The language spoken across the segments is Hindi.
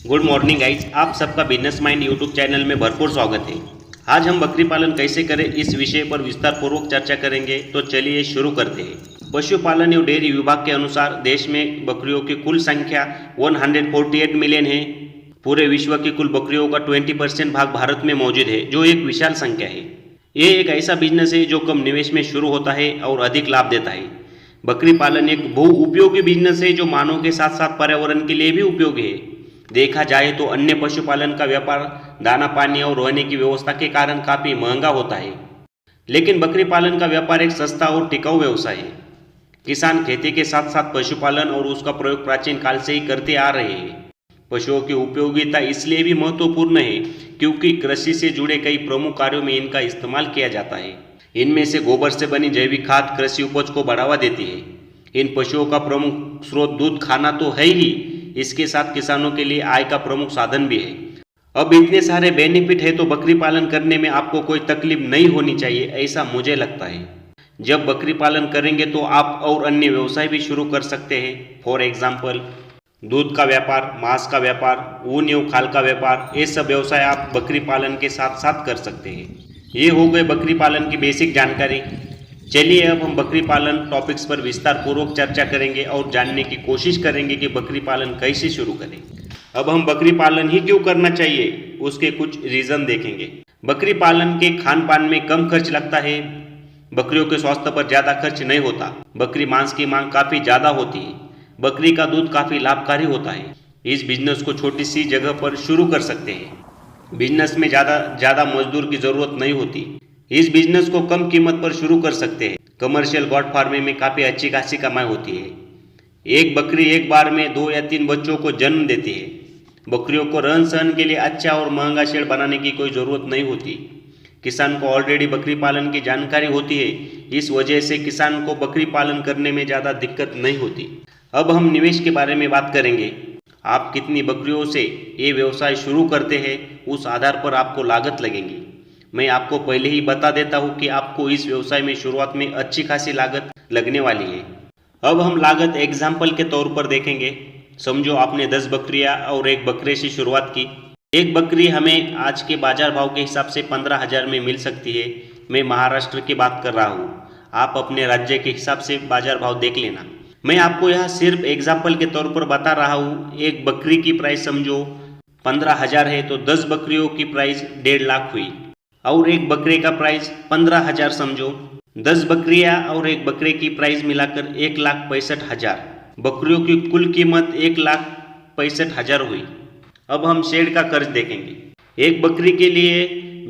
गुड मॉर्निंग गाइज, आप सबका बिजनेस माइंड यूट्यूब चैनल में भरपूर स्वागत है। आज हम बकरी पालन कैसे करें इस विषय पर विस्तार पूर्वक चर्चा करेंगे। तो चलिए शुरू करते हैं। पशुपालन एवं डेयरी विभाग के अनुसार देश में बकरियों की कुल संख्या 148 मिलियन है। पूरे विश्व की कुल बकरियों का 20% भाग भारत में मौजूद है, जो एक विशाल संख्या है। ये एक ऐसा बिजनेस है जो कम निवेश में शुरू होता है और अधिक लाभ देता है। बकरी पालन एक बहु उपयोगी बिजनेस है जो मानव के साथ साथ पर्यावरण के लिए भी उपयोगी है। देखा जाए तो अन्य पशुपालन का व्यापार दाना पानी और रहने की व्यवस्था के कारण काफ़ी महंगा होता है, लेकिन बकरी पालन का व्यापार एक सस्ता और टिकाऊ व्यवसाय है। किसान खेती के साथ साथ पशुपालन और उसका प्रयोग प्राचीन काल से ही करते आ रहे हैं। पशुओं की उपयोगिता इसलिए भी महत्वपूर्ण है क्योंकि कृषि से जुड़े कई प्रमुख कार्यों में इनका इस्तेमाल किया जाता है। इनमें से गोबर से बनी जैविक खाद कृषि उपज को बढ़ावा देती है। इन पशुओं का प्रमुख स्रोत दूध खाना तो है ही, इसके साथ किसानों के लिए आय का प्रमुख साधन भी है। अब इतने सारे बेनिफिट है तो बकरी पालन करने में आपको कोई तकलीफ नहीं होनी चाहिए, ऐसा मुझे लगता है। जब बकरी पालन करेंगे तो आप और अन्य व्यवसाय भी शुरू कर सकते हैं। फॉर एग्जाम्पल, दूध का व्यापार, मांस का व्यापार, ऊन एवं खाल का व्यापार, ये सब व्यवसाय आप बकरी पालन के साथ साथ कर सकते हैं। ये हो गए बकरी पालन की बेसिक जानकारी। चलिए अब हम बकरी पालन टॉपिक्स पर विस्तार पूर्वक चर्चा करेंगे और जानने की कोशिश करेंगे कि बकरी पालन कैसे शुरू करें। अब हम बकरी पालन ही क्यों करना चाहिए, उसके कुछ रीज़न देखेंगे। बकरी पालन के खान पान में कम खर्च लगता है। बकरियों के स्वास्थ्य पर ज़्यादा खर्च नहीं होता। बकरी मांस की मांग काफ़ी ज़्यादा होती है। बकरी का दूध काफ़ी लाभकारी होता है। इस बिजनेस को छोटी सी जगह पर शुरू कर सकते हैं। बिजनेस में ज़्यादा मजदूर की ज़रूरत नहीं होती। इस बिजनेस को कम कीमत पर शुरू कर सकते हैं। कमर्शियल गॉट फार्मिंग में काफ़ी अच्छी खासी कमाई होती है। एक बकरी एक बार में 2 या 3 बच्चों को जन्म देती है। बकरियों को रहन सहन के लिए अच्छा और महंगा शेड बनाने की कोई ज़रूरत नहीं होती। किसान को ऑलरेडी बकरी पालन की जानकारी होती है, इस वजह से किसान को बकरी पालन करने में ज़्यादा दिक्कत नहीं होती। अब हम निवेश के बारे में बात करेंगे। आप कितनी बकरियों से ये व्यवसाय शुरू करते हैं, उस आधार पर आपको लागत लगेगी। मैं आपको पहले ही बता देता हूँ कि आपको इस व्यवसाय में शुरुआत में अच्छी खासी लागत लगने वाली है। अब हम लागत एग्जाम्पल के तौर पर देखेंगे। समझो आपने 10 बकरियाँ और एक बकरे से शुरुआत की। एक बकरी हमें आज के बाजार भाव के हिसाब से 15,000 में मिल सकती है। मैं महाराष्ट्र की बात कर रहा हूँ, आप अपने राज्य के हिसाब से बाजार भाव देख लेना। मैं आपको यहाँ सिर्फ एग्जाम्पल के तौर पर बता रहा हूँ। एक बकरी की प्राइस समझो 15,000 है तो 10 बकरियों की प्राइस 1.5 लाख हुई, और एक बकरे का प्राइस 15,000 समझो। 10 बकरियां और एक बकरे की प्राइस मिलाकर 1,65,000। बकरियों की कुल कीमत 1,65,000 हुई। अब हम शेड का खर्च देखेंगे। एक बकरी के लिए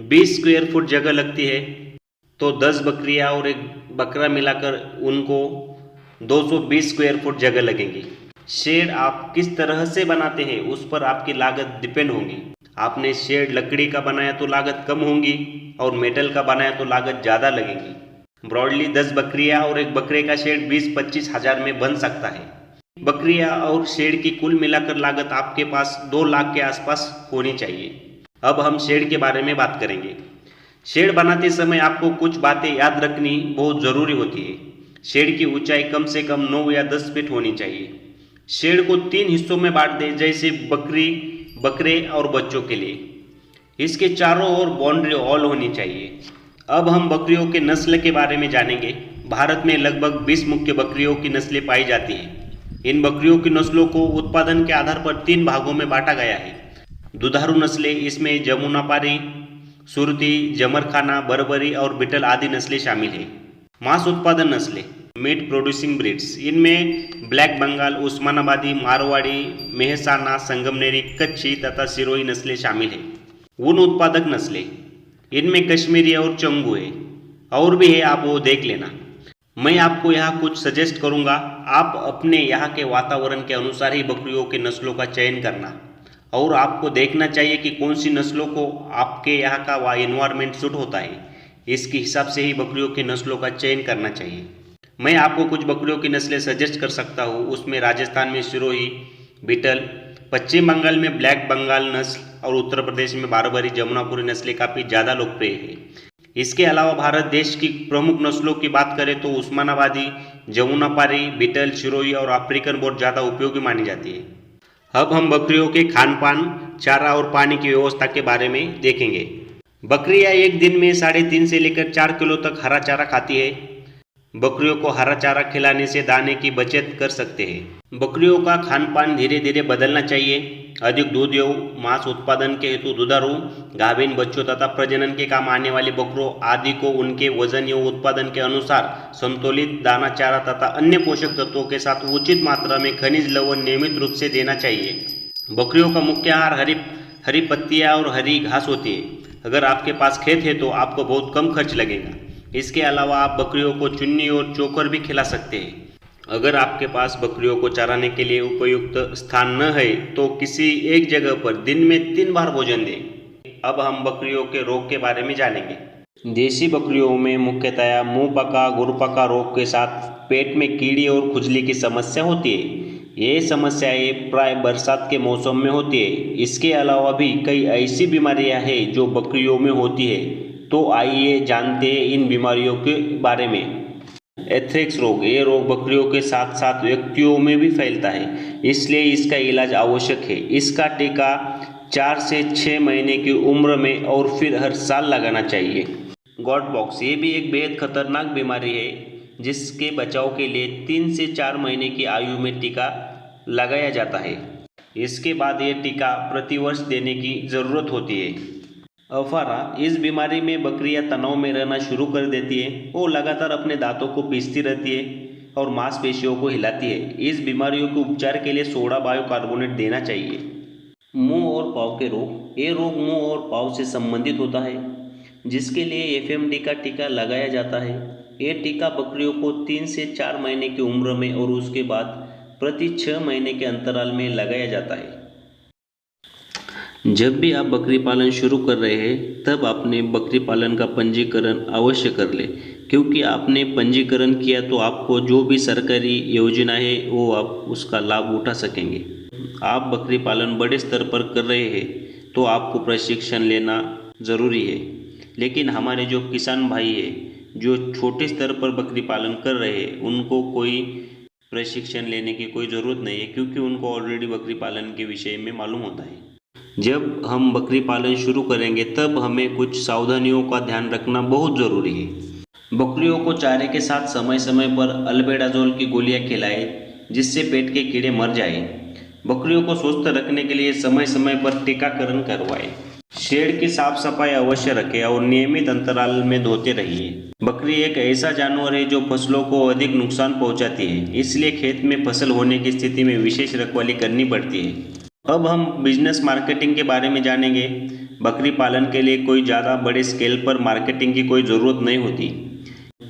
20 स्क्वायर फुट जगह लगती है, तो 10 बकरियां और एक बकरा मिलाकर उनको 220 स्क्वायर फुट जगह लगेंगी। शेड आप किस तरह से बनाते हैं उस पर आपकी लागत डिपेंड होगी। आपने शेड लकड़ी का बनाया तो लागत कम होगी और मेटल का बनाया तो लागत ज़्यादा लगेगी। ब्रॉडली 10 बकरियां और एक बकरे का शेड 20-25 हज़ार में बन सकता है। बकरियां और शेड की कुल मिलाकर लागत आपके पास 2 लाख के आसपास होनी चाहिए। अब हम शेड के बारे में बात करेंगे। शेड बनाते समय आपको कुछ बातें याद रखनी बहुत ज़रूरी होती है। शेड की ऊंचाई कम से कम 9 या 10 फीट होनी चाहिए। शेड को 3 हिस्सों में बांट दें, जैसे बकरे और बच्चों के लिए। इसके चारों ओर बाउंड्री वॉल होनी चाहिए। अब हम बकरियों के नस्ल के बारे में जानेंगे। भारत में लगभग 20 मुख्य बकरियों की नस्लें पाई जाती हैं। इन बकरियों की नस्लों को उत्पादन के आधार पर 3 भागों में बांटा गया है। दुधारू नस्लें, इसमें जमुनापारी, सुरती, जमरखाना, बर्बरी और बीटल आदि नस्लें शामिल हैं। मांस उत्पादन नस्लें, मीट प्रोड्यूसिंग ब्रीड्स, इनमें ब्लैक बंगाल, उस्मानाबादी, मारवाड़ी, मेहसाना, संगमनेरी, कच्छी तथा सिरोही नस्लें शामिल हैं। ऊन उत्पादक नस्लें, इनमें कश्मीरी और चंगू है, और भी है, आप वो देख लेना। मैं आपको यहाँ कुछ सजेस्ट करूँगा। आप अपने यहाँ के वातावरण के अनुसार ही बकरियों के नस्लों का चयन करना, और आपको देखना चाहिए कि कौन सी नस्लों को आपके यहाँ का इन्वायरमेंट सूट होता है। इसके हिसाब से ही बकरियों की नस्लों का चयन करना चाहिए। मैं आपको कुछ बकरियों की नस्लें सजेस्ट कर सकता हूँ। उसमें राजस्थान में सिरोही, बीटल, पश्चिम बंगाल में ब्लैक बंगाल नस्ल और उत्तर प्रदेश में बारबरी, जमुनापुरी नस्लें काफ़ी ज़्यादा लोकप्रिय है। इसके अलावा भारत देश की प्रमुख नस्लों की बात करें तो उस्मानाबादी, जमुनापारी, बीटल, सिरोही और अफ्रीकन बहुत ज़्यादा उपयोगी मानी जाती है। अब हम बकरियों के खान पान, चारा और पानी की व्यवस्था के बारे में देखेंगे। बकरियां एक दिन में 3.5 से लेकर 4 किलो तक हरा चारा खाती है। बकरियों को हरा चारा खिलाने से दाने की बचत कर सकते हैं। बकरियों का खान पान धीरे धीरे बदलना चाहिए। अधिक दूध एवं मांस उत्पादन के हेतु दुधारू, गाभिन बच्चों तथा प्रजनन के काम आने वाले बकरों आदि को उनके वजन एवं उत्पादन के अनुसार संतुलित दाना चारा तथा अन्य पोषक तत्वों के साथ उचित मात्रा में खनिज लवण नियमित रूप से देना चाहिए। बकरियों का मुख्य आहार हरी पत्तियां और हरी घास होती है। अगर आपके पास खेत है तो आपको बहुत कम खर्च लगेगा। इसके अलावा आप बकरियों को चुन्नी और चोकर भी खिला सकते हैं। अगर आपके पास बकरियों को चराने के लिए उपयुक्त स्थान न है तो किसी एक जगह पर दिन में 3 बार भोजन दें। अब हम बकरियों के रोग के बारे में जानेंगे। देसी बकरियों में मुख्यतया मुंह पका, गुरपका रोग के साथ पेट में कीड़ी और खुजली की समस्या होती है। ये समस्याएं प्राय बरसात के मौसम में होती है। इसके अलावा भी कई ऐसी बीमारियां हैं जो बकरियों में होती है। तो आइए जानते हैं इन बीमारियों के बारे में। एंथ्रेक्स रोग, ये रोग बकरियों के साथ साथ व्यक्तियों में भी फैलता है, इसलिए इसका इलाज आवश्यक है। इसका टीका 4 से 6 महीने की उम्र में और फिर हर साल लगाना चाहिए। गॉट पॉक्स, ये भी एक बेहद खतरनाक बीमारी है जिसके बचाव के लिए 3 से 4 महीने की आयु में टीका लगाया जाता है। इसके बाद ये टीका प्रतिवर्ष देने की ज़रूरत होती है। अफारा, इस बीमारी में बकरियां तनाव में रहना शुरू कर देती है। वो लगातार अपने दांतों को पीसती रहती है और मांसपेशियों को हिलाती है। इस बीमारियों के उपचार के लिए सोडा बायोकार्बोनेट देना चाहिए। मुंह और पाँव के रोग, ये रोग मुंह और पाँव से संबंधित होता है जिसके लिए एफएमडी का टीका लगाया जाता है। ये टीका बकरियों को 3 से 4 महीने की उम्र में और उसके बाद प्रति 6 महीने के अंतराल में लगाया जाता है। जब भी आप बकरी पालन शुरू कर रहे हैं तब आपने बकरी पालन का पंजीकरण अवश्य कर ले, क्योंकि आपने पंजीकरण किया तो आपको जो भी सरकारी योजना है वो आप उसका लाभ उठा सकेंगे। आप बकरी पालन बड़े स्तर पर कर रहे हैं तो आपको प्रशिक्षण लेना ज़रूरी है। लेकिन हमारे जो किसान भाई हैं जो छोटे स्तर पर बकरी पालन कर रहे हैं उनको कोई प्रशिक्षण लेने की कोई ज़रूरत नहीं है, क्योंकि उनको ऑलरेडी बकरी पालन के विषय में मालूम होता है। जब हम बकरी पालन शुरू करेंगे तब हमें कुछ सावधानियों का ध्यान रखना बहुत ज़रूरी है। बकरियों को चारे के साथ समय समय पर अल्बेंडाजोल की गोलियां खिलाएं जिससे पेट के कीड़े मर जाएं। बकरियों को स्वस्थ रखने के लिए समय समय पर टीकाकरण करवाएं। शेड की साफ सफाई अवश्य रखें और नियमित अंतराल में धोते रहिए। बकरी एक ऐसा जानवर है जो फसलों को अधिक नुकसान पहुंचाती है, इसलिए खेत में फसल होने की स्थिति में विशेष रखवाली करनी पड़ती है। अब हम बिजनेस मार्केटिंग के बारे में जानेंगे। बकरी पालन के लिए कोई ज़्यादा बड़े स्केल पर मार्केटिंग की कोई ज़रूरत नहीं होती,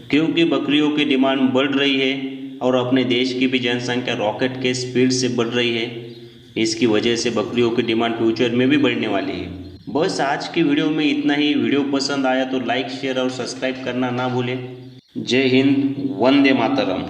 क्योंकि बकरियों की डिमांड बढ़ रही है और अपने देश की भी जनसंख्या रॉकेट के स्पीड से बढ़ रही है। इसकी वजह से बकरियों की डिमांड फ्यूचर में भी बढ़ने वाली है। बस आज की वीडियो में इतना ही। वीडियो पसंद आया तो लाइक, शेयर और सब्सक्राइब करना ना भूलें। जय हिंद, वंदे मातरम।